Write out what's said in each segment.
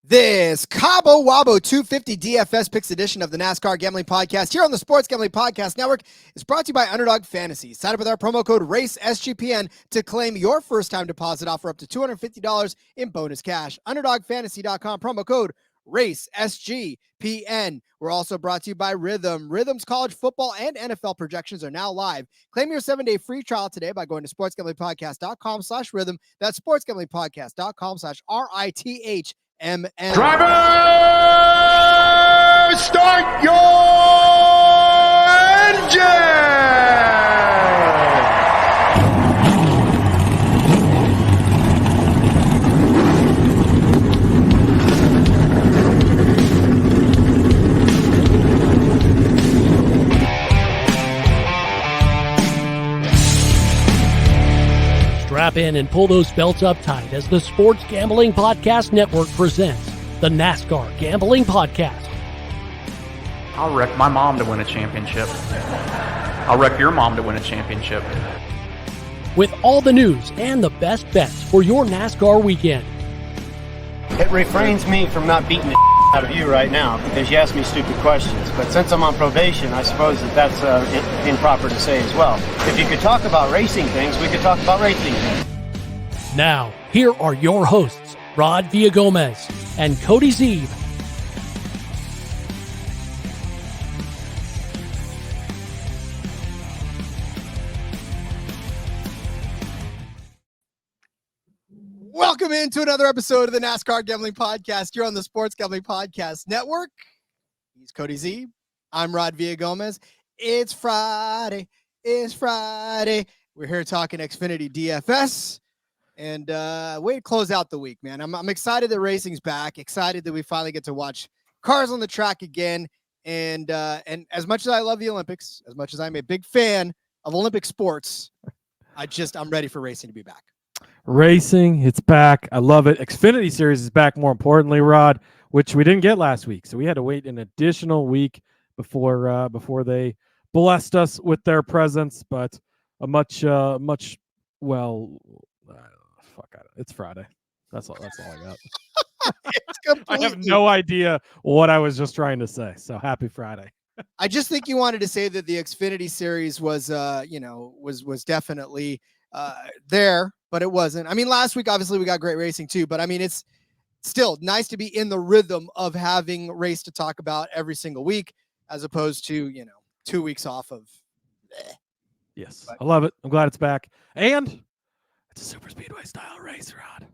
This Cabo Wabo 250 DFS Picks edition of the NASCAR Gambling Podcast here on the Sports Gambling Podcast Network is brought to you by Underdog Fantasy. Sign up with our promo code RACESGPN to claim your first-time deposit offer up to $250 in bonus cash. UnderdogFantasy.com, promo code RACESGPN. We're also brought to you by Rhythm. Rhythm's college football and NFL projections are now live. Claim your 7-day free trial today by going to sportsgamblingpodcast.com/rhythm. That's sportsgamblingpodcast.com/RITH. Driver, start your engine! Strap in and pull those belts up tight as the Sports Gambling Podcast Network presents the NASCAR Gambling Podcast. I'll wreck my mom to win a championship. I'll wreck your mom to win a championship. With all the news and the best bets for your NASCAR weekend. It refrains me from not beating the out of you right now because you ask me stupid questions. But since I'm on probation, I suppose that's improper to say as well. If you could talk about racing things, we could talk about racing things. Now, here are your hosts, Rod Villagomez and Cody Zeeb. Welcome into another episode of the NASCAR Gambling Podcast. You're on the Sports Gambling Podcast Network. He's Cody Zeeb. I'm Rod Villagomez. It's Friday. We're here talking Xfinity DFS. And way to close out the week, man. I'm excited that racing's back. Excited that we finally get to watch cars on the track again. And as much as I love the Olympics, as much as I'm a big fan of Olympic sports, I'm ready for racing to be back. Racing, it's back. I love it. Xfinity Series is back, more importantly, Rod, which we didn't get last week. So we had to wait an additional week before they blessed us with their presence. But a it's Friday. That's all I got. I have no idea what I was just trying to say. So happy Friday. I just think you wanted to say that the Xfinity Series was definitely there, but it wasn't. I mean, last week, obviously, we got great racing too, but I mean, it's still nice to be in the rhythm of having race to talk about every single week, as opposed to, 2 weeks off of. Yes, but I love it. I'm glad it's back. And it's a super speedway style race, Rod.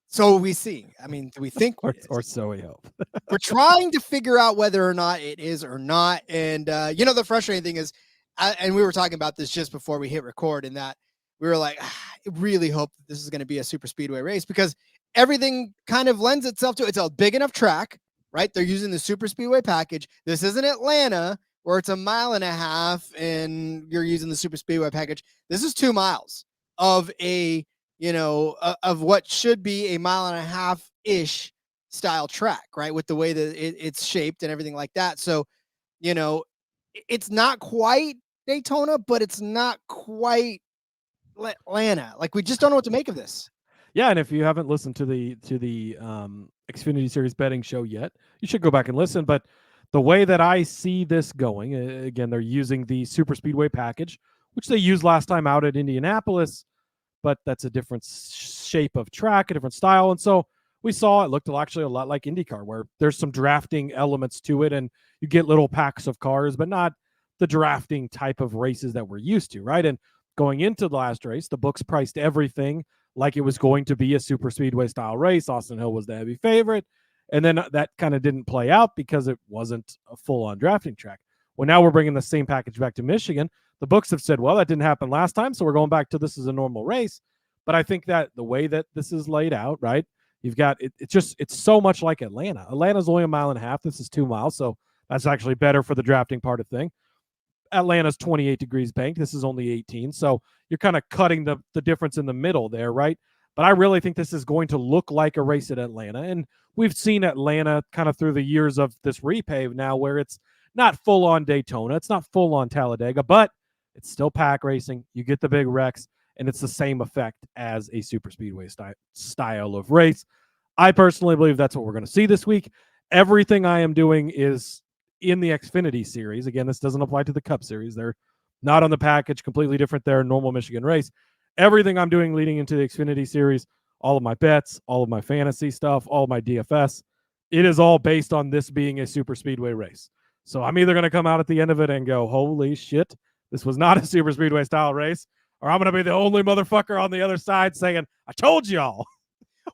So we see. I mean, do we think or so we hope. We're trying to figure out whether or not it is or not. And, the frustrating thing is, and we were talking about this just before we hit record, in that we were like, I really hope that this is going to be a super speedway race, because everything kind of lends itself to, it's a big enough track, right? They're using the super speedway package. This isn't Atlanta where it's 1.5 miles and you're using the super speedway package. This is 2 miles of of what should be 1.5 mile-ish style track, right? With the way that it's shaped and everything like that. So, it's not quite Daytona, but it's not quite Atlanta. Like, we just don't know what to make of this. Yeah, and if you haven't listened to the Xfinity Series betting show yet, you should go back and listen. But the way that I see this going, again, they're using the super speedway package, which they used last time out at Indianapolis, but that's a different shape of track, a different style. And so we saw it looked actually a lot like IndyCar, where there's some drafting elements to it, and you get little packs of cars, but not the drafting type of races that we're used to, right? And going into the last race, the books priced everything like it was going to be a super speedway style race. Austin Hill was the heavy favorite. And then that kind of didn't play out because it wasn't a full-on drafting track. Well, now we're bringing the same package back to Michigan. The books have said, well, that didn't happen last time, so we're going back to this is a normal race. But I think that the way that this is laid out, right, you've got it's so much like Atlanta. Atlanta's only 1.5 miles. This is 2 miles, so that's actually better for the drafting part of thing. Atlanta's 28 degrees banked. This is only 18. So you're kind of cutting the difference in the middle there, right? But I really think this is going to look like a race at Atlanta. And we've seen Atlanta kind of through the years of this repave now, where it's not full-on Daytona. It's not full-on Talladega, but it's still pack racing. You get the big wrecks, and it's the same effect as a super speedway style of race. I personally believe that's what we're going to see this week. Everything I am doing is in the Xfinity Series. Again, this doesn't apply to the Cup Series. They're not on the package, completely different there, normal Michigan race. Everything I'm doing leading into the Xfinity Series, all of my bets, all of my fantasy stuff, all of my DFS, it is all based on this being a super speedway race. So I'm either going to come out at the end of it and go, holy shit, this was not a super speedway style race, or I'm going to be the only motherfucker on the other side saying, I told y'all.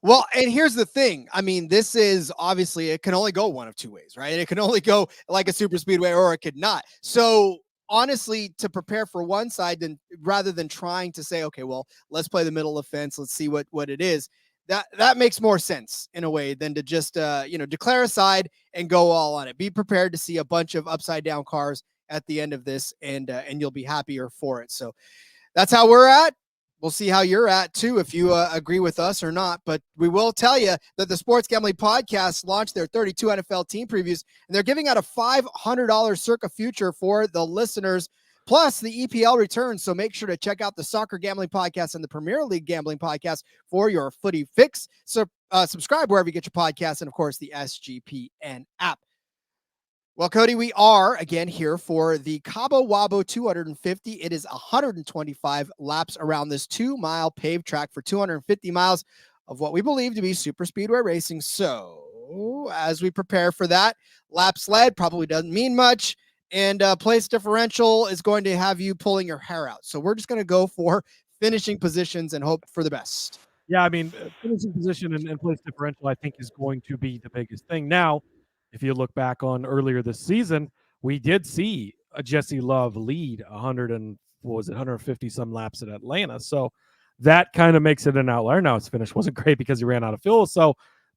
Well, and here's the thing. I mean, this is obviously, it can only go one of two ways, right? It can only go like a super speedway or it could not. So honestly, to prepare for one side, then rather than trying to say, okay, well, let's play the middle of the fence, let's see what it is. That makes more sense in a way than to just declare a side and go all on it. Be prepared to see a bunch of upside down cars at the end of this, and you'll be happier for it. So that's how we're at. We'll see how you're at too, if you agree with us or not. But we will tell you that the Sports Gambling Podcast launched their 32 NFL team previews, and they're giving out a $500 Circa future for the listeners, plus the EPL returns. So make sure to check out the Soccer Gambling Podcast and the Premier League Gambling Podcast for your footy fix. So subscribe wherever you get your podcasts, and of course the SGPN app. Well, Cody, we are again here for the Cabo Wabo 250. It is 125 laps around this 2-mile paved track for 250 miles of what we believe to be super speedway racing. So as we prepare for that, lap sled probably doesn't mean much, and place differential is going to have you pulling your hair out. So we're just going to go for finishing positions and hope for the best. Yeah, I mean, finishing position and place differential, I think, is going to be the biggest thing. Now, if you look back on earlier this season, we did see a Jesse Love lead 150 some laps at Atlanta. So that kind of makes it an outlier. Now his finish wasn't great because he ran out of fuel, so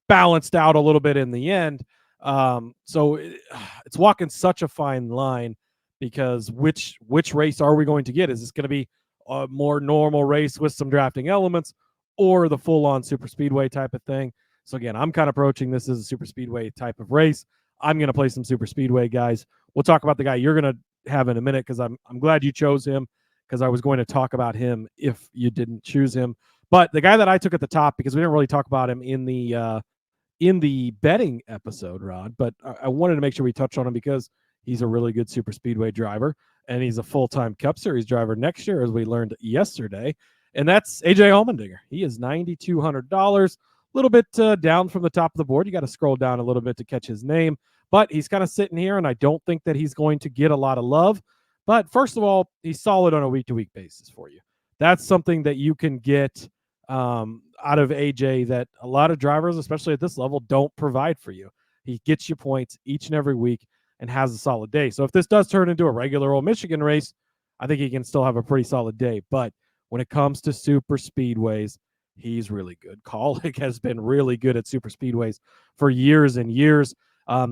balanced out a little bit in the end. So it's walking such a fine line, because which race are we going to get? Is this going to be a more normal race with some drafting elements, or the full-on super speedway type of thing? So again, I'm kind of approaching this as a super speedway type of race. I'm going to play some super speedway guys. We'll talk about the guy you're going to have in a minute, because I'm glad you chose him, because I was going to talk about him if you didn't choose him. But the guy that I took at the top, because we didn't really talk about him in the betting episode, Rod, but I wanted to make sure we touch on him because he's a really good super speedway driver, and he's a full-time Cup Series driver next year, as we learned yesterday. And that's AJ Allmendinger. He is $9,200. A little bit down from the top of the board. You got to scroll down a little bit to catch his name, but he's kind of sitting here, and I don't think that he's going to get a lot of love. But first of all, he's solid on a week-to-week basis for you. That's something that you can get out of AJ that a lot of drivers, especially at this level, don't provide for you. He gets you points each and every week and has a solid day. So if this does turn into a regular old Michigan race, I think he can still have a pretty solid day. But when it comes to super speedways, he's really good. Kaulig has been really good at super speedways for years and years.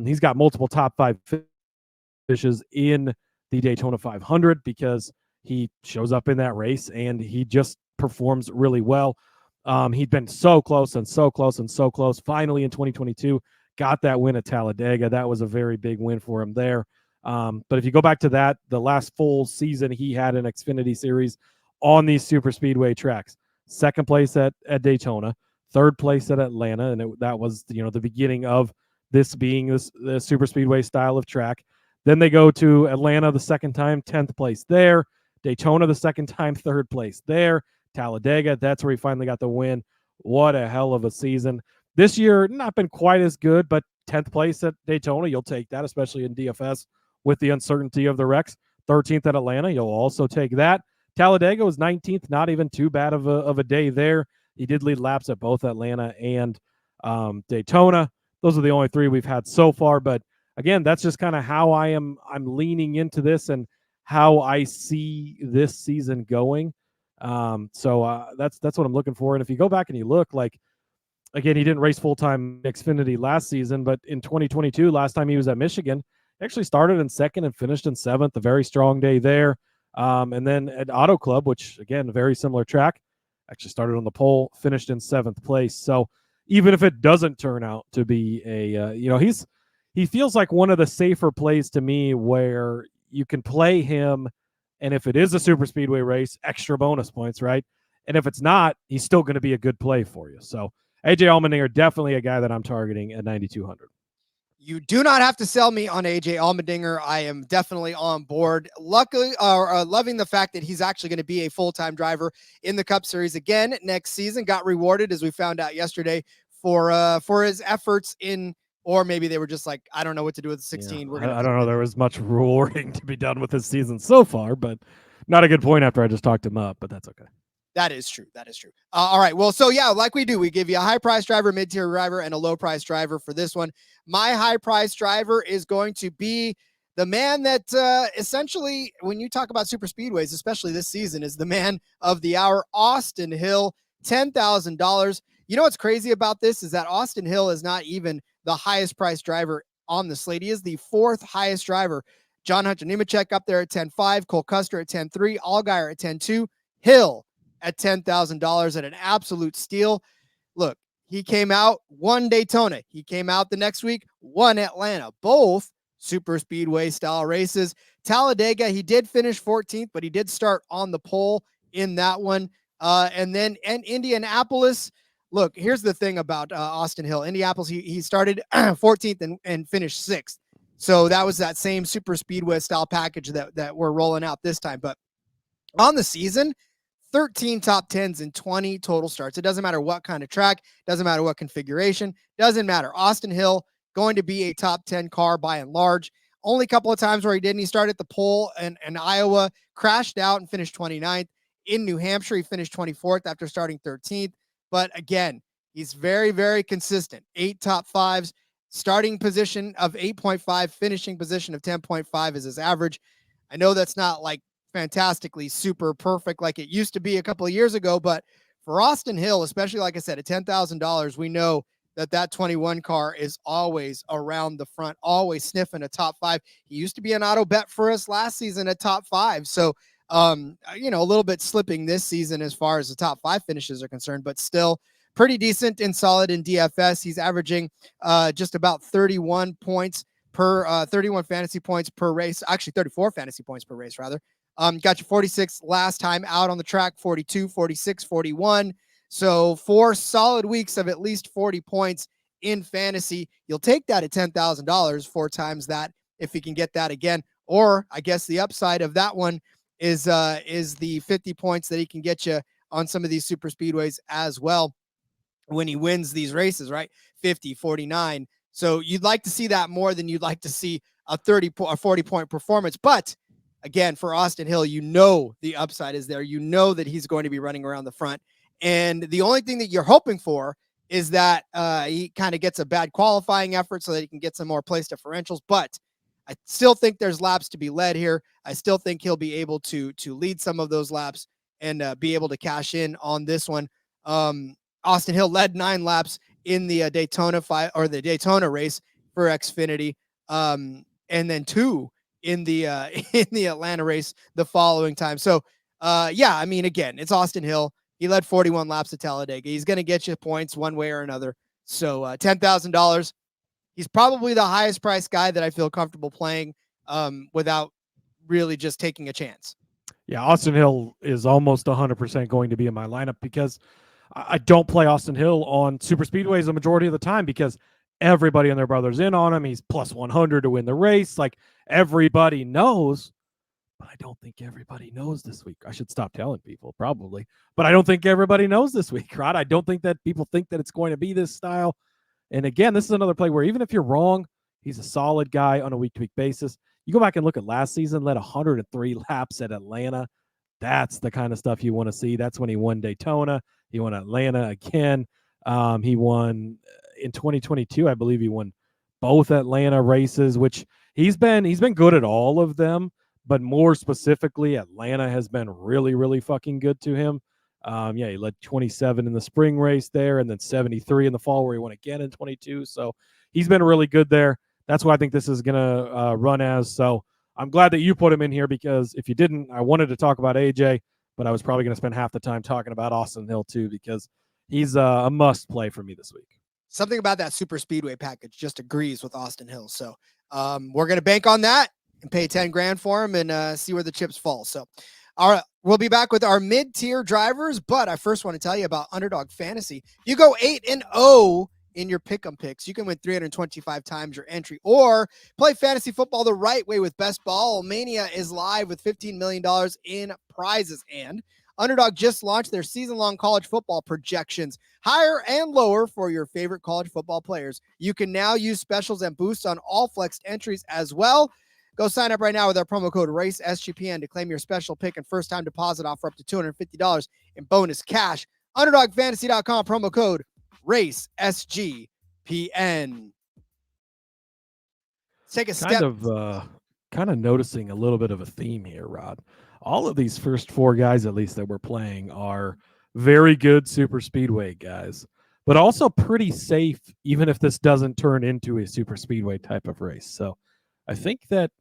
He's got multiple top 5 finishes in the Daytona 500 because he shows up in that race and he just performs really well. He'd been so close and so close and so close. Finally, in 2022, got that win at Talladega. That was a very big win for him there. But if you go back to that, the last full season he had an Xfinity Series on these super speedway tracks. Second place at Daytona, third place at Atlanta, and that was the beginning of this being the super speedway style of track. Then they go to Atlanta the second time, 10th place there. Daytona the second time, third place there. Talladega, that's where he finally got the win. What a hell of a season. This year, not been quite as good, but 10th place at Daytona, you'll take that, especially in DFS with the uncertainty of the wrecks. 13th at Atlanta, you'll also take that. Talladega was 19th, not even too bad of a day there. He did lead laps at both Atlanta and Daytona. Those are the only 3 we've had so far. But again, that's just kind of how I'm leaning into this and how I see this season going. So that's what I'm looking for. And if you go back and you look, like, again, he didn't race full-time Xfinity last season, but in 2022, last time he was at Michigan, he actually started in 2nd and finished in 7th, a very strong day there. And then at Auto Club, which, again, a very similar track, actually started on the pole, finished in 7th place. So even if it doesn't turn out to be he feels like one of the safer plays to me, where you can play him, and if it is a super speedway race, extra bonus points, right? And if it's not, he's still going to be a good play for you. So AJ Allmendinger, definitely a guy that I'm targeting at 9,200. You do not have to sell me on AJ Allmendinger. I am definitely on board. Luckily, loving the fact that he's actually going to be a full-time driver in the Cup Series again next season. Got rewarded, as we found out yesterday, for his efforts in, or maybe they were just like, I don't know what to do with the 16. Yeah, I don't know. There was much rewarding to be done with this season so far, but not a good point after I just talked him up, but that's okay. That is true. That is true. All right. Well, so yeah, like we do, we give you a high price driver, mid-tier driver, and a low price driver for this one. My high price driver is going to be the man that essentially, when you talk about super speedways, especially this season, is the man of the hour, Austin Hill, $10,000. You know what's crazy about this is that Austin Hill is not even the highest priced driver on the slate. He is the fourth highest driver. John Hunter Nemechek up there at 10.5, Cole Custer at 10.3, Allgaier at 10.2, Hill at $10,000 at an absolute steal. Look, he came out, won Daytona. He came out the next week, won Atlanta, both super speedway style races. Talladega, he did finish 14th, but he did start on the pole in that one. And Indianapolis, look, here's the thing about Austin Hill. Indianapolis, he started 14th and finished 6th. So that was that same super speedway style package that we're rolling out this time. But on the season, 13 top 10s and 20 total starts. It doesn't matter what kind of track, doesn't matter what configuration, doesn't matter. Austin Hill going to be a top 10 car by and large. Only a couple of times where he didn't. He started at the pole in Iowa, crashed out and finished 29th. In New Hampshire, he finished 24th after starting 13th. But again, he's very, very consistent. 8 top 5s, starting position of 8.5, finishing position of 10.5 is his average. I know that's not like fantastically super perfect like it used to be a couple of years ago, but for Austin Hill, especially like I said, at $10,000, we know that 21 car is always around the front, always sniffing a top 5. He used to be an auto bet for us last season at top 5. So, a little bit slipping this season as far as the top 5 finishes are concerned, but still pretty decent and solid in DFS. He's averaging just about 31 points per 31 fantasy points per race, actually 34 fantasy points per race rather. Got you 46 last time out on the track, 42, 46, 41. So 4 solid weeks of at least 40 points in fantasy. You'll take that at $10,000, 4 times that if you can get that again. Or I guess the upside of that one is the 50 points that he can get you on some of these super speedways as well when he wins these races, right? 50, 49. So you'd like to see that more than you'd like to see a 40 point performance. But again, for Austin Hill, the upside is there. That he's going to be running around the front. And the only thing that you're hoping for is that he kind of gets a bad qualifying effort so that he can get some more place differentials. But I still think there's laps to be led here. I still think he'll be able to lead some of those laps and be able to cash in on this one. Austin Hill led 9 laps in the Daytona race for Xfinity, and then 2 in the Atlanta race the following time. So, again, it's Austin Hill. He led 41 laps at Talladega. He's going to get you points one way or another. So, $10,000. He's probably the highest priced guy that I feel comfortable playing without really just taking a chance. Yeah, Austin Hill is almost 100% going to be in my lineup because I don't play Austin Hill on super speedways the majority of the time because everybody and their brother's in on him. He's plus 100 to win the race. Like everybody knows, but I don't think everybody knows this week. I should stop telling people probably, but I don't think everybody knows this week, right? I don't think that people think that it's going to be this style. And again, this is another play where even if you're wrong, he's a solid guy on a week-to-week basis. You go back and look at last season, led 103 laps at Atlanta. That's the kind of stuff you want to see. That's when he won Daytona. He won Atlanta again. He won in 2022, I believe he won both Atlanta races, which he's been good at all of them, but more specifically, Atlanta has been really, really fucking good to him. He led 27 in the spring race there and then 73 in the fall where he won again in 22. So he's been really good there. That's what I think this is going to run as. So I'm glad that you put him in here because if you didn't, I wanted to talk about AJ, but I was probably going to spend half the time talking about Austin Hill too because he's a must play for me this week. Something about that super speedway package just agrees with Austin Hill. So we're going to bank on that and pay 10 grand for him and see where the chips fall. So, all right. We'll be back with our mid-tier drivers, but I first want to tell you about Underdog Fantasy. You go 8-0 in your pick'em picks. You can win 325 times your entry, or play fantasy football the right way with Best Ball Mania is live with $15 million in prizes, and Underdog just launched their season-long college football projections, higher and lower for your favorite college football players. You can now use specials and boosts on all flexed entries as well. Go sign up right now with our promo code RACESGPN to claim your special pick and first-time deposit offer up to $250 in bonus cash. UnderdogFantasy.com, promo code RACESGPN. Take a step. Kind of noticing a little bit of a theme here, Rod. All of these first four guys, at least that we're playing, are very good super speedway guys, but also pretty safe, even if this doesn't turn into a super speedway type of race. So I think that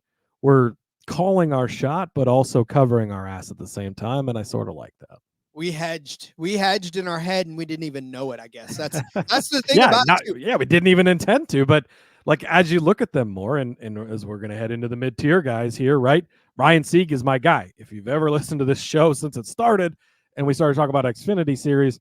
we're calling our shot, but also covering our ass at the same time. And I sort of like that. We hedged in our head and we didn't even know it. I guess that's the thing about it. Yeah, we didn't even intend to, but like, as you look at them more, and as we're going to head into the mid-tier guys here, right? Ryan Sieg is my guy. If you've ever listened to this show since it started and we started talking about Xfinity Series,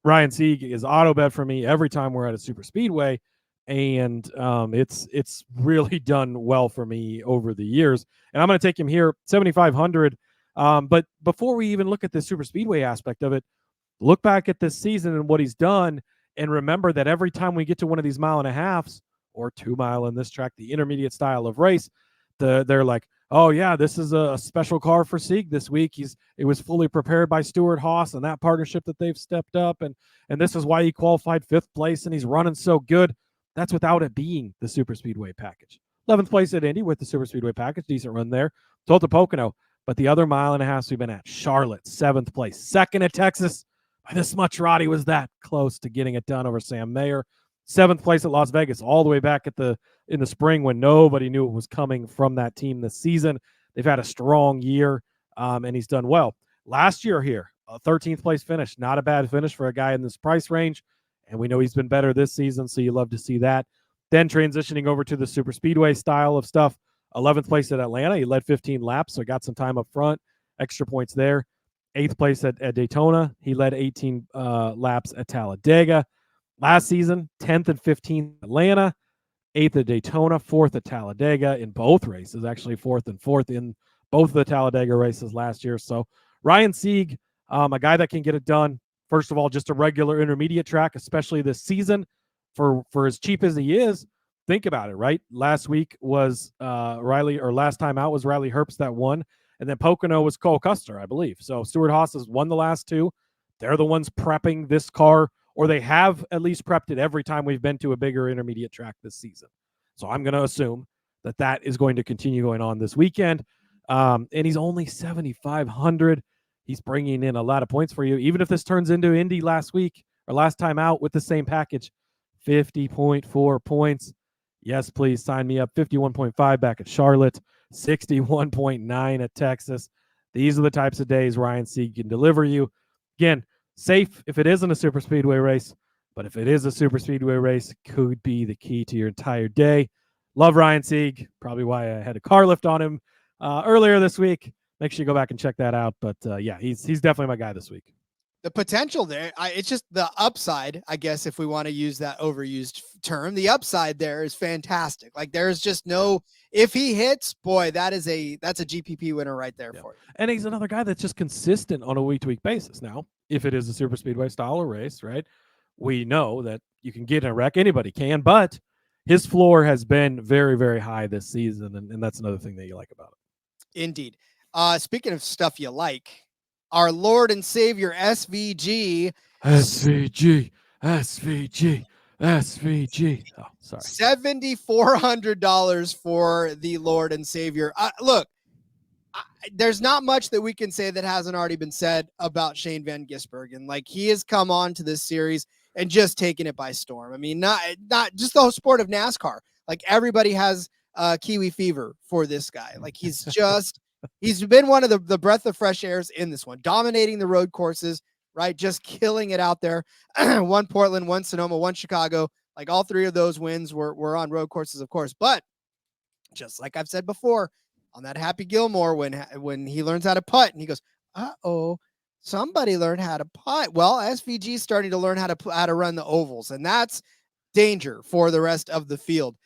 Ryan Sieg is auto bet for me every time we're at a super speedway. And it's really done well for me over the years. And I'm going to take him here, 7,500. But before we even look at the super speedway aspect of it, look back at this season and what he's done. And remember that every time we get to one of these 1.5 miles or 2 mile in this track, the intermediate style of race, they're like, oh yeah, this is a special car for Sieg this week. It was fully prepared by Stuart Haas and that partnership that they've stepped up. And this is why he qualified 5th place and he's running so good. That's without it being the super speedway package. 11th place at Indy with the super speedway package. Decent run there. Told to Pocono. But the other 1.5 miles we've been at, Charlotte, 7th place. 2nd at Texas. By this much, Roddy was that close to getting it done over Sam Mayer. 7th place at Las Vegas, all the way back in the spring when nobody knew it was coming from that team this season. They've had a strong year, and he's done well. Last year here, a 13th place finish. Not a bad finish for a guy in this price range, and we know he's been better this season, so you love to see that. Then transitioning over to the super speedway style of stuff, 11th place at Atlanta. He led 15 laps, so he got some time up front, extra points there. 8th place at Daytona. He led 18 laps at Talladega. Last season, 10th and 15th at Atlanta, 8th at Daytona, 4th at Talladega in both races, actually 4th and 4th in both of the Talladega races last year. So Ryan Sieg, a guy that can get it done. First of all, just a regular intermediate track, especially this season, for as cheap as he is. Think about it, right? Last week was last time out was Riley Herbst that won, and then Pocono was Cole Custer, I believe. So Stuart Haas has won the last two. They're the ones prepping this car, or they have at least prepped it every time we've been to a bigger intermediate track this season. So I'm going to assume that is going to continue going on this weekend. And he's only 7,500. He's bringing in a lot of points for you. Even if this turns into Indy last week or last time out with the same package, 50.4 points. Yes, please sign me up. 51.5 back at Charlotte, 61.9 at Texas. These are the types of days Ryan Sieg can deliver you. Again, safe if it isn't a super speedway race, but if it is a super speedway race, it could be the key to your entire day. Love Ryan Sieg, probably why I had a car lift on him earlier this week. Make sure you go back and check that out. But yeah, he's definitely my guy this week. The potential there, it's just the upside, I guess, if we want to use that overused term. The upside there is fantastic. Like, there's just no, if he hits, boy, that's a GPP winner right there for you. And he's another guy that's just consistent on a week-to-week basis. Now, if it is a super speedway style of race, right, we know that you can get in a wreck. Anybody can, but his floor has been very, very high this season, and that's another thing that you like about it. Indeed. Speaking of stuff you like, our Lord and Savior SVG. SVG. Oh, sorry. $7,400 for the Lord and Savior. Look, there's not much that we can say that hasn't already been said about Shane Van Gisbergen. Like, he has come on to this series and just taken it by storm. I mean, not just the whole sport of NASCAR. Like, everybody has Kiwi fever for this guy. Like, he's just... He's been one of the breath of fresh airs in this one, dominating the road courses, right? Just killing it out there. One Portland, one Sonoma, one Chicago. Like, all three of those wins were on road courses, of course. But just like I've said before, on that Happy Gilmore, when he learns how to putt and he goes, somebody learned how to putt. Well, SVG is starting to learn how to run the ovals, and that's danger for the rest of the field.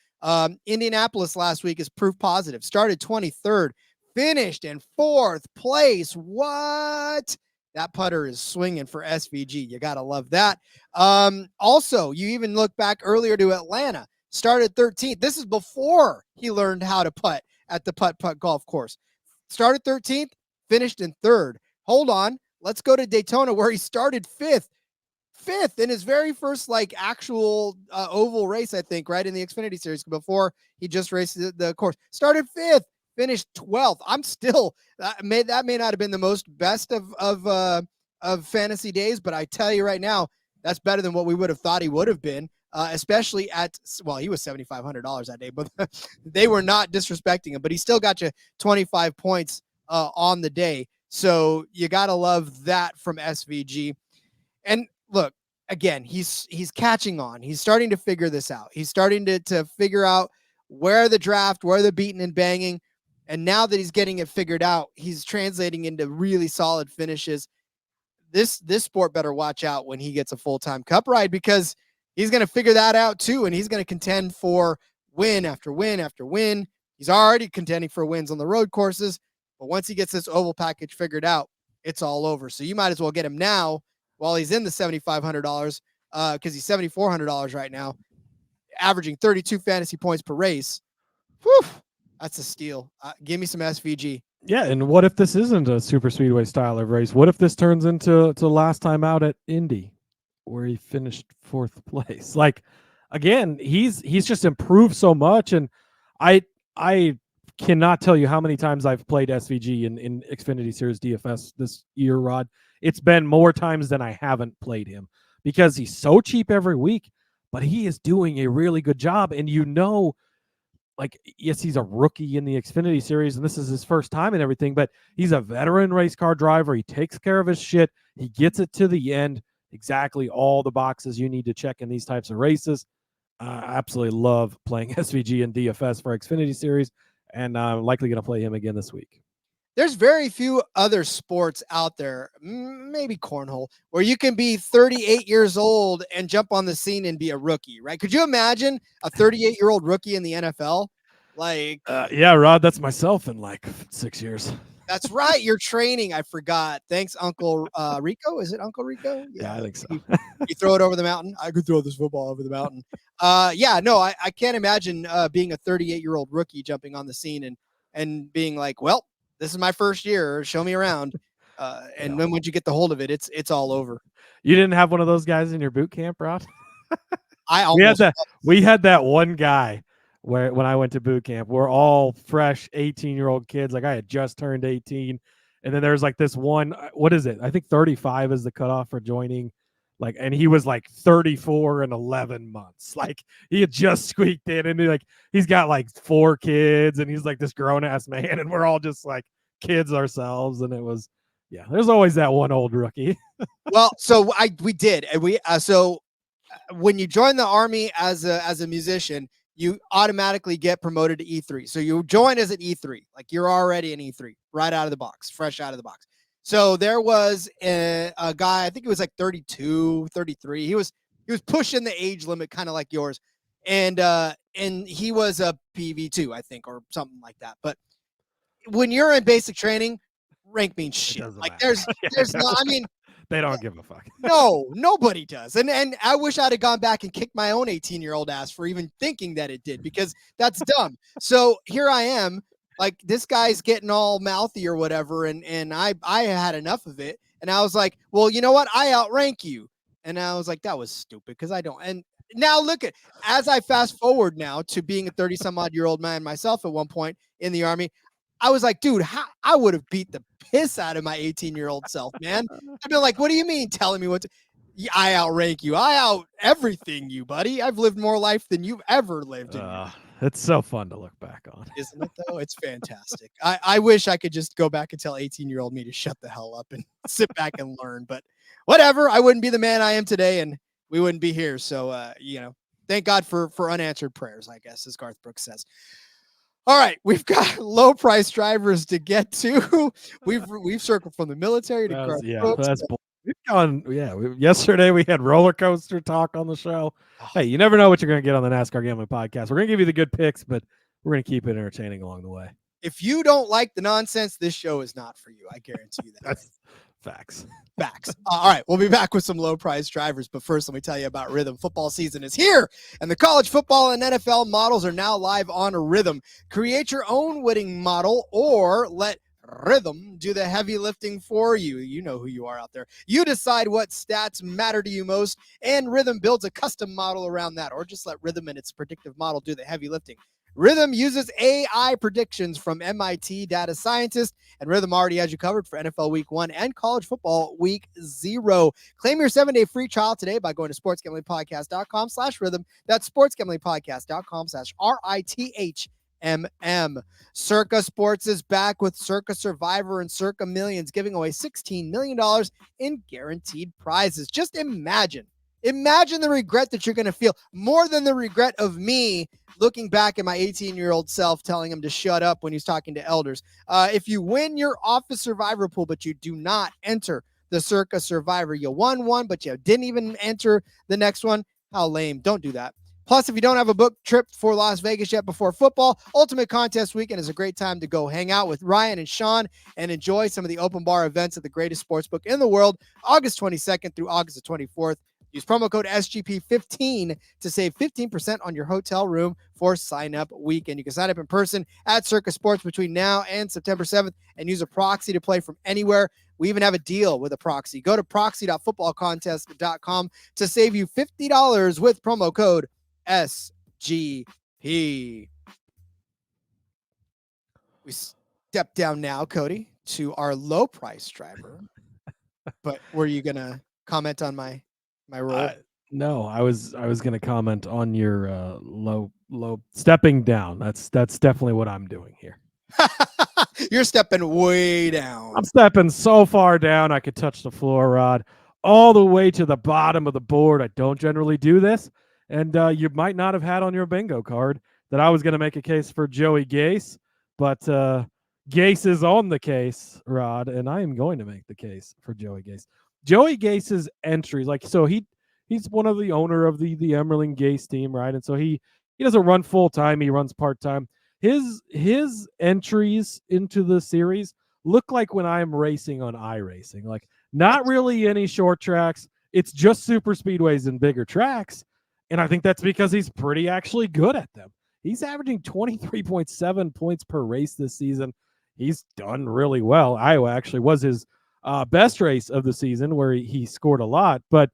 Indianapolis last week is proof positive. Started 23rd, finished in 4th place. What? That putter is swinging for SVG. You got to love that. Also, you even look back earlier to Atlanta, started 13th. This is before he learned how to putt at the putt golf course. Started 13th, finished in 3rd. Hold on. Let's go to Daytona where he started 5th in his very first actual oval race, I think, right in the Xfinity Series before he just raced the course. Started 5th, finished 12th. I'm still that may not have been the most best of fantasy days, but I tell you right now, that's better than what we would have thought he would have been, especially he was $7,500 that day, but they were not disrespecting him, but he still got you 25 points on the day. So you got to love that from SVG. And look, again, he's catching on. He's starting to figure this out. He's starting to figure out where the draft, where the beating and banging. And now that he's getting it figured out, he's translating into really solid finishes. This sport better watch out when he gets a full-time cup ride, because he's going to figure that out too. And he's going to contend for win after win after win. He's already contending for wins on the road courses. But once he gets this oval package figured out, it's all over. So you might as well get him now while he's in the $7,500, because he's $7,400 right now, averaging 32 fantasy points per race. Whew, that's a steal. Give me some SVG. Yeah, and what if this isn't a super speedway style of race? What if this turns into last time out at Indy, where he finished 4th place? Again, he's just improved so much, and I cannot tell you how many times I've played SVG in Xfinity Series DFS this year, Rod. It's been more times than I haven't played him, because he's so cheap every week, but he is doing a really good job. And yes, he's a rookie in the Xfinity Series, and this is his first time and everything, but he's a veteran race car driver. He takes care of his shit. He gets it to the end, exactly all the boxes you need to check in these types of races. I absolutely love playing SVG and DFS for Xfinity Series, and I'm likely going to play him again this week. There's very few other sports out there, maybe cornhole, where you can be 38 years old and jump on the scene and be a rookie, right? Could you imagine a 38-year-old rookie in the NFL? Yeah, Rod, that's myself in 6 years. That's right. You're training. I forgot. Thanks, Uncle Rico. Is it Uncle Rico? Yeah, I think so. You throw it over the mountain. I could throw this football over the mountain. I can't imagine being a 38-year-old rookie jumping on the scene and being like, well, this is my first year. Show me around. And then once you get the hold of it, it's all over. You didn't have one of those guys in your boot camp, Rod? We we had that one guy when I went to boot camp. We're all fresh 18-year-old kids. I had just turned 18. And then there's this one, what is it? I think 35 is the cutoff for joining. And he was 34 and 11 months. He had just squeaked in, and he's got 4 kids, and he's this grown ass man, and we're all just kids ourselves. And it was, there's always that one old rookie. Well, so we did, and when you join the Army as a musician, you automatically get promoted to E3. So you join as an E3, you're already an E3 right out of the box, fresh out of the box. So there was a guy, I think it was 32, 33. He was pushing the age limit, kind of like yours. And he was a PV2, I think, or something like that. But when you're in basic training, rank means shit. There's no, they don't give a fuck. No, nobody does. And I wish I'd have gone back and kicked my own 18-year-old ass for even thinking that it did, because that's dumb. So here I am. This guy's getting all mouthy or whatever, and I had enough of it, and I was like, well, you know what? I outrank you. And I was like, that was stupid, because I don't. And now look at, as I fast forward now to being a 30-some-odd-year-old man myself at one point in the Army, I was like, dude, I would have beat the piss out of my 18-year-old self, man. I'd be like, what do you mean telling me what to? I outrank you. I out everything you, buddy. I've lived more life than you've ever lived. It's so fun to look back on. Isn't it, though? It's fantastic. I wish I could just go back and tell 18-year-old me to shut the hell up and sit back and learn. But whatever. I wouldn't be the man I am today, and we wouldn't be here. So, thank God for unanswered prayers, I guess, as Garth Brooks says. All right, we've got low price drivers to get to. We've circled from the military to car crooks. We've gone. Yesterday we had roller coaster talk on the show. Hey, you never know what you're going to get on the NASCAR Gambling Podcast. We're going to give you the good picks, but we're going to keep it entertaining along the way. If you don't like the nonsense, this show is not for you. I guarantee you that. That's facts. Facts. All right, we'll be back with some low price drivers, but first let me tell you about Rhythm. Football season is here, and the college football and NFL models are now live on Rhythm. Create your own winning model or let Rhythm do the heavy lifting for you. You know who you are out there. You decide what stats matter to you most, and Rhythm builds a custom model around that, or just let Rhythm and its predictive model do the heavy lifting. Rhythm uses AI predictions from MIT data scientists, and Rhythm already has you covered for NFL Week 1 and college football Week 0. Claim your 7-day free trial today by going to sportsgamblingpodcast.com/rhythm. That's sportsgamblingpodcast.com/RITHMM. Circa Sports is back with Circa Survivor and Circa Millions, giving away $16 million in guaranteed prizes. Just imagine the regret that you're going to feel, more than the regret of me looking back at my 18-year-old self telling him to shut up when he's talking to elders. If you win your office survivor pool, but you do not enter the Circa Survivor, you won one, but you didn't even enter the next one. How lame. Don't do that. Plus, if you don't have a book trip for Las Vegas yet before football, Ultimate Contest Weekend is a great time to go hang out with Ryan and Sean and enjoy some of the open bar events at the greatest sportsbook in the world, August 22nd through August the 24th. Use promo code SGP15 to save 15% on your hotel room for sign-up weekend. You can sign up in person at Circa Sports between now and September 7th and use a proxy to play from anywhere. We even have a deal with a proxy. Go to proxy.footballcontest.com to save you $50 with promo code SGP. We step down now, Cody, to our low-price driver. But were you going to comment on my role? No, I was going to comment on your low stepping down. That's definitely what I'm doing here. You're stepping way down. I'm stepping so far down I could touch the floor, Rod, all the way to the bottom of the board. I don't generally do this, and you might not have had on your bingo card that I was going to make a case for Joey Gase, but Gase is on the case, Rod, and I am going to make the case for Joey Gase. Joey Gase's entries, he's one of the owner of the Emerling Gase team, right? And so he doesn't run full time; he runs part time. His entries into the series look like when I'm racing on iRacing, like not really any short tracks. It's just super speedways and bigger tracks, and I think that's because he's pretty actually good at them. He's averaging 23.7 points per race this season. He's done really well. Iowa actually was his best race of the season where he scored a lot, but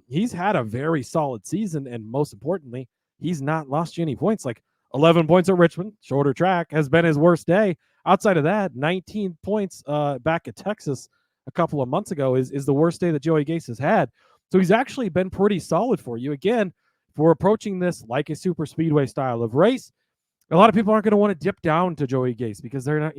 he's had a very solid season, and most importantly, he's not lost you any points. Like 11 points at Richmond, shorter track, has been his worst day. Outside of that, 19 points back at Texas a couple of months ago is the worst day that Joey Gase has had. So he's actually been pretty solid for you. Again, if we're approaching this like a super speedway style of race, a lot of people aren't going to want to dip down to Joey Gase because they're not,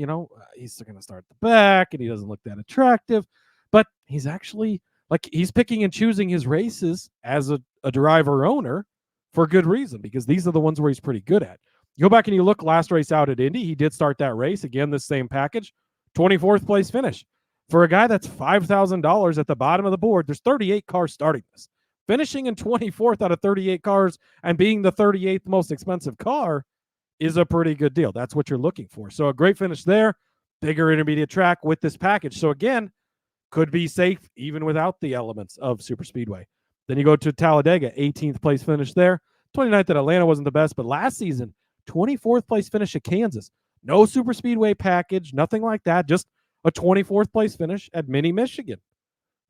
he's going to start at the back and he doesn't look that attractive. But he's actually, he's picking and choosing his races as a driver owner for good reason, because these are the ones where he's pretty good at. You go back and you look last race out at Indy, he did start that race. Again, the same package, 24th place finish. For a guy that's $5,000 at the bottom of the board, there's 38 cars starting this. Finishing in 24th out of 38 cars and being the 38th most expensive car is a pretty good deal. That's what you're looking for. So a great finish there, bigger intermediate track with this package. So again, could be safe even without the elements of super speedway. Then you go to Talladega, 18th place finish there. 29th at Atlanta wasn't the best, but last season, 24th place finish at Kansas. No super speedway package, nothing like that. Just a 24th place finish at Mini Michigan.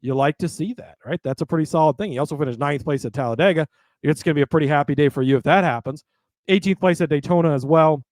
You like to see that, right? That's a pretty solid thing. He also finished 9th place at Talladega. It's going to be a pretty happy day for you if that happens. 18th place at Daytona as well.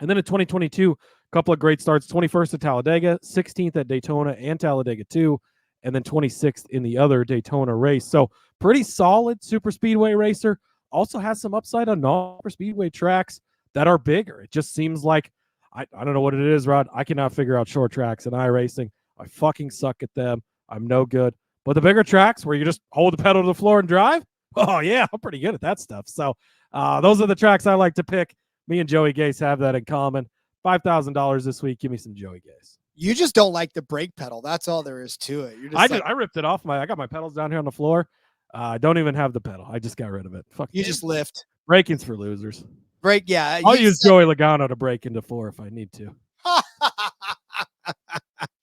And then in 2022, a couple of great starts. 21st at Talladega, 16th at Daytona and Talladega 2, and then 26th in the other Daytona race. So pretty solid super speedway racer. Also has some upside on non-super speedway tracks that are bigger. It just seems like, I don't know what it is, Rod. I cannot figure out short tracks in iRacing. I fucking suck at them. I'm no good. But the bigger tracks where you just hold the pedal to the floor and drive, oh yeah, I'm pretty good at that stuff. So those are the tracks I like to pick. Me and Joey Gase have that in common. $5,000 this week. Give me some Joey Gase. You just don't like the brake pedal. That's all there is to it. You're just I ripped it off. I got my pedals down here on the floor. I don't even have the pedal. I just got rid of it. Fuck. You just lift. Braking's for losers. Brake, yeah. I'll use Joey Logano to break into 4 if I need to.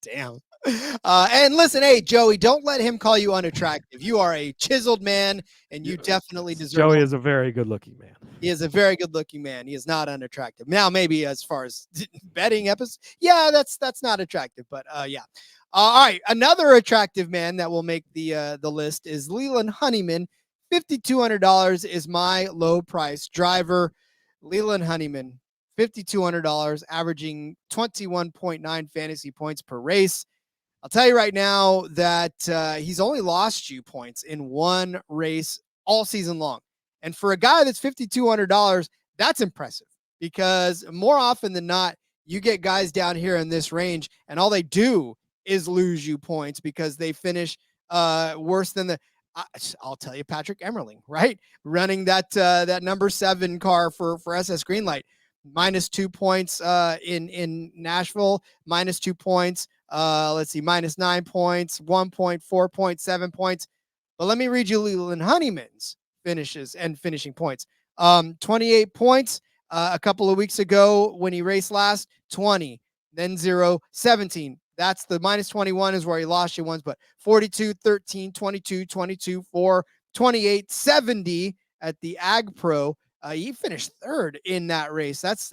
Damn. And listen, hey, Joey, don't let him call you unattractive. You are a chiseled man, and you definitely deserve. Joey is a very good-looking man. He is a very good-looking man. He is not unattractive. Now, maybe as far as betting episodes, yeah, that's not attractive, but yeah. All right, another attractive man that will make the list is Leland Honeyman. $5,200 is my low price driver. Leland Honeyman, $5,200, averaging 21.9 fantasy points per race. I'll tell you right now that he's only lost you points in one race all season long. And for a guy that's $5,200, that's impressive, because more often than not, you get guys down here in this range and all they do is lose you points because they finish worse than I'll tell you, Patrick Emmerling, right? Running that number 7 car for SS Greenlight, -2 points in Nashville, -2 points. Let's see, -9 points, 1 point, 4 points, 7 points. But let me read you Leland Honeyman's finishes and finishing points. 28 points a couple of weeks ago when he raced last, 20, then 0, 17. That's the -21 is where he lost you ones, but 42, 13, 22, 22, 4, 28, 70 at the Ag Pro. He finished 3rd in that race. That's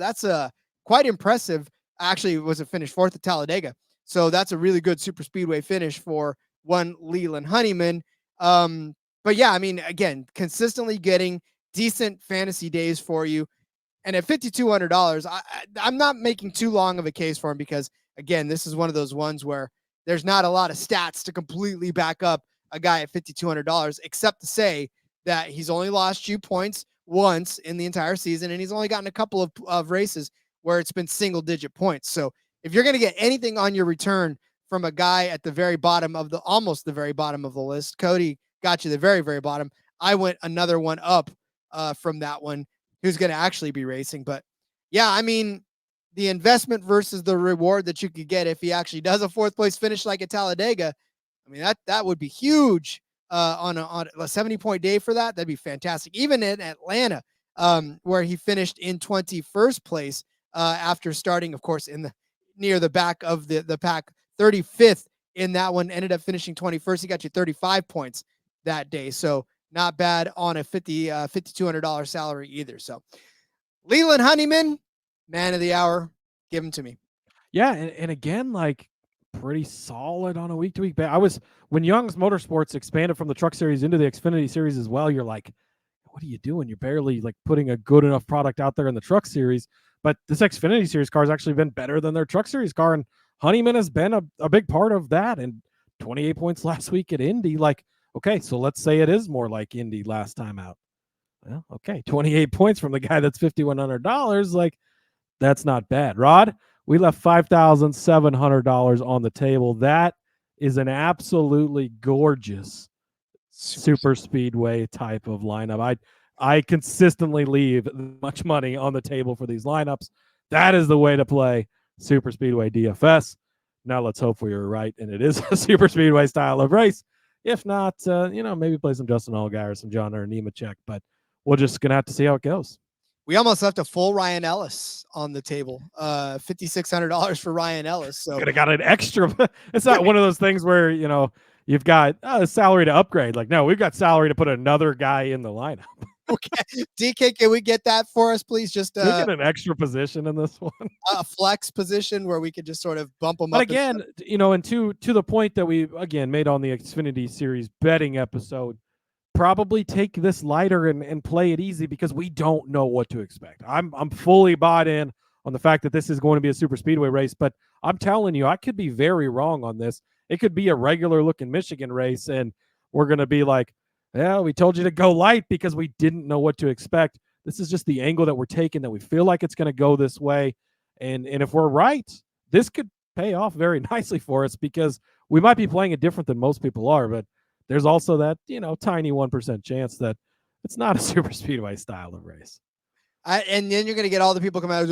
quite impressive. Actually, it was a finish 4th at Talladega. So that's a really good super speedway finish for one Leland Honeyman. But yeah, I mean, again, consistently getting decent fantasy days for you. And at $5,200, I'm not making too long of a case for him because, again, this is one of those ones where there's not a lot of stats to completely back up a guy at $5,200, except to say that he's only lost you points once in the entire season, and he's only gotten a couple of races where it's been single-digit points. So if you're going to get anything on your return from a guy at the very bottom of almost the very bottom of the list, Cody got you the very, very bottom. I went another one up from that one, who's going to actually be racing. But yeah, I mean, the investment versus the reward that you could get if he actually does a 4th place finish like at Talladega, I mean, that would be huge on a 70-point day for that. That'd be fantastic. Even in Atlanta, where he finished in 21st place after starting, of course, near the back of the pack, 35th in that one, ended up finishing 21st. He got you 35 points that day. So not bad on a $5,200 salary either. So Leland Honeyman, man of the hour, give him to me. Yeah, and again, like pretty solid on a week-to-week basis. When Young's Motorsports expanded from the Truck Series into the Xfinity Series as well, you're like, what are you doing? You're barely like putting a good enough product out there in the Truck Series. But this Xfinity Series car has actually been better than their Truck Series car, and Honeyman has been a big part of that. And 28 points last week at Indy, like, okay, so let's say it is more like Indy last time out. Well, okay, 28 points from the guy that's $5,100, like, that's not bad. Rod, we left $5,700 on the table. That is an absolutely gorgeous super speedway type of lineup. I consistently leave much money on the table for these lineups. That is the way to play super speedway DFS. Now let's hope we were right, and it is a super speedway style of race. If not, maybe play some Justin Allgaier or some John or Nemechek, but we're just going to have to see how it goes. We almost left a full Ryan Ellis on the table. $5,600 for Ryan Ellis. So could have got an extra. It's not one of those things where, you've got a salary to upgrade. Like, no, we've got salary to put another guy in the lineup. Okay. DK, can we get that for us, please? Just we get an extra position in this one. A flex position where we could just sort of bump them but up. Again, and to the point that we, again, made on the Xfinity Series betting episode, probably take this lighter and play it easy because we don't know what to expect. I'm fully bought in on the fact that this is going to be a super speedway race, but I'm telling you, I could be very wrong on this. It could be a regular looking Michigan race, and we're going to be like, yeah, we told you to go light because we didn't know what to expect. This is just the angle that we're taking, that we feel like it's going to go this way. And if we're right, this could pay off very nicely for us because we might be playing it different than most people are, but there's also that, tiny 1% chance that it's not a super speedway style of race. And then you're going to get all the people come out.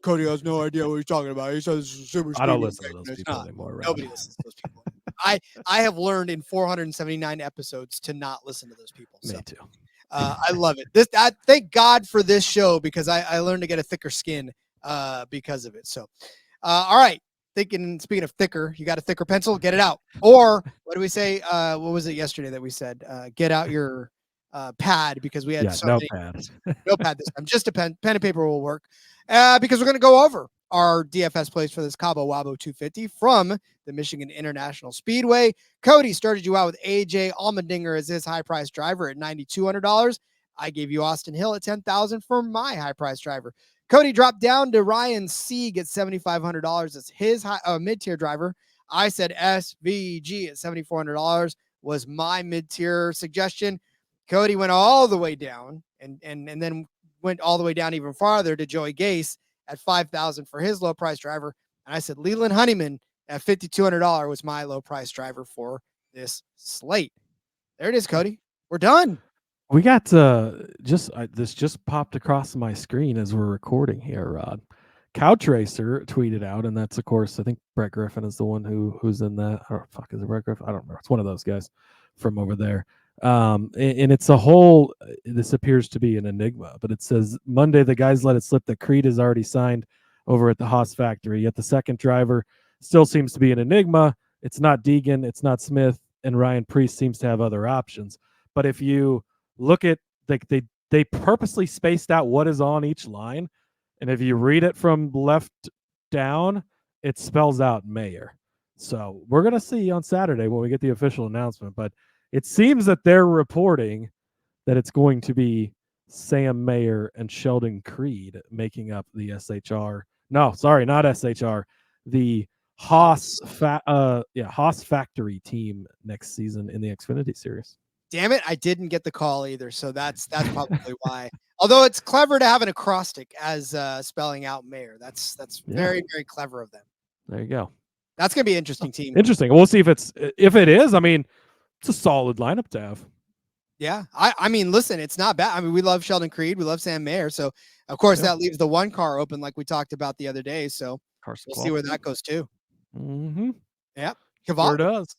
Cody has no idea what he's talking about. He says super. I don't listen to those people anymore. Right? Nobody listens to those people. I have learned in 479 episodes to not listen to those people. So. Me too. I love it. Thank God for this show because I learned to get a thicker skin because of it. So, all right. Speaking of thicker, you got a thicker pencil, get it out. Or what do we say? What was it yesterday that we said? Get out your pad because we had no pad. No pad this time. Just a pen and paper will work because we're going to go over our DFS plays for this Cabo Wabo 250 from the Michigan International Speedway. Cody started you out with AJ Allmendinger as his high price driver at $9,200. I gave you Austin Hill at $10,000 for my high price driver. Cody dropped down to Ryan Sieg at $7,500 as his mid-tier driver. I said SVG at $7,400 was my mid-tier suggestion. Cody went all the way down and then went all the way down even farther to Joey Gase at $5,000 for his low price driver. And I said Leland Honeyman at $5,200 was my low price driver for this slate. There it is, Cody. We're done. We got this just popped across my screen as we're recording here, Rod. Couch Racer tweeted out, and that's of course I think Brett Griffin is the one who's in that. Or fuck, is it Brett Griffin? I don't remember. It's one of those guys from over there. And it's a whole. This appears to be an enigma, but it says Monday the guys let it slip that Creed is already signed over at the Haas factory. Yet the second driver still seems to be an enigma. It's not Deegan, it's not Smith, and Ryan Preece seems to have other options. But if you look at they purposely spaced out what is on each line, and if you read it from left down, it spells out Mayer. So we're gonna see on Saturday when we get the official announcement. But it seems that they're reporting that it's going to be Sam Mayer and Sheldon Creed making up the SHR. No, sorry, not SHR. The Haas factory team next season in the Xfinity Series. Damn it, I didn't get the call either, so that's probably why. Although it's clever to have an acrostic as spelling out Mayer. That's very, very clever of them. There you go. That's gonna be an interesting team. Interesting. We'll see if it is. I mean, it's a solid lineup to have. Yeah, I mean, listen, it's not bad. I mean, we love Sheldon Creed, we love Sam Mayer, so of course that leaves the one car open, like we talked about the other day. So Carson we'll see where that goes too. Mm-hmm. Yeah, Sure does.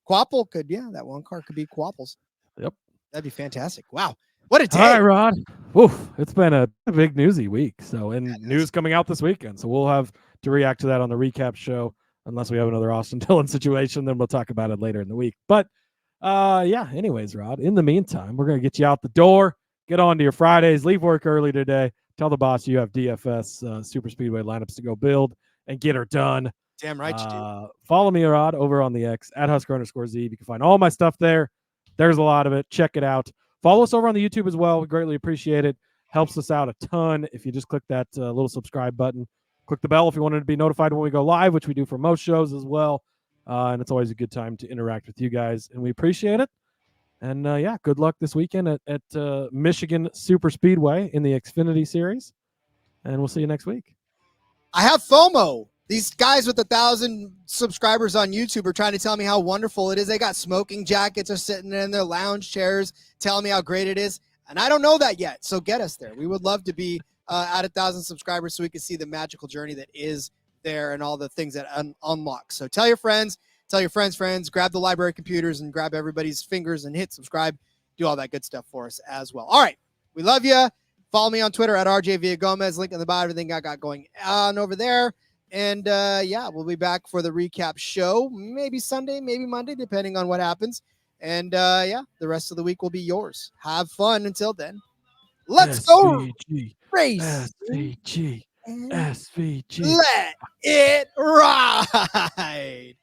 Quapple could, that one car could be Quapple's. Yep, that'd be fantastic. Wow, what a day! All right, Rod. Oof, it's been a big newsy week. So, and news coming out this weekend. So we'll have to react to that on the recap show. Unless we have another Austin Dillon situation, then we'll talk about it later in the week. But anyways, Rod, in the meantime, we're going to get you out the door, get on to your Fridays, leave work early today, tell the boss you have DFS Super Speedway lineups to go build and get her done. Damn right you do. Follow me, Rod, over on the X at Husker_Zeeb. You can find all my stuff there. There's a lot of it. Check it out. Follow us over on the YouTube as well. We greatly appreciate it. Helps us out a ton if you just click that little subscribe button. Click the bell if you wanted to be notified when we go live, which we do for most shows as well. And it's always a good time to interact with you guys, and we appreciate it. And good luck this weekend at Michigan Super Speedway in the Xfinity Series. And we'll see you next week. I have FOMO. These guys with 1,000 subscribers on YouTube are trying to tell me how wonderful it is. They got smoking jackets, are sitting in their lounge chairs, telling me how great it is. And I don't know that yet. So get us there. We would love to be at 1,000 subscribers so we can see the magical journey that is there and all the things that unlock. So tell your friends, grab the library computers and grab everybody's fingers and hit subscribe. Do all that good stuff for us as well. All right. We love you. Follow me on Twitter at RJ Villagomez. Link in the bio, everything I got going on over there. And we'll be back for the recap show, maybe Sunday, maybe Monday, depending on what happens. And the rest of the week will be yours. Have fun until then. Let's go race. SVG. Let it ride.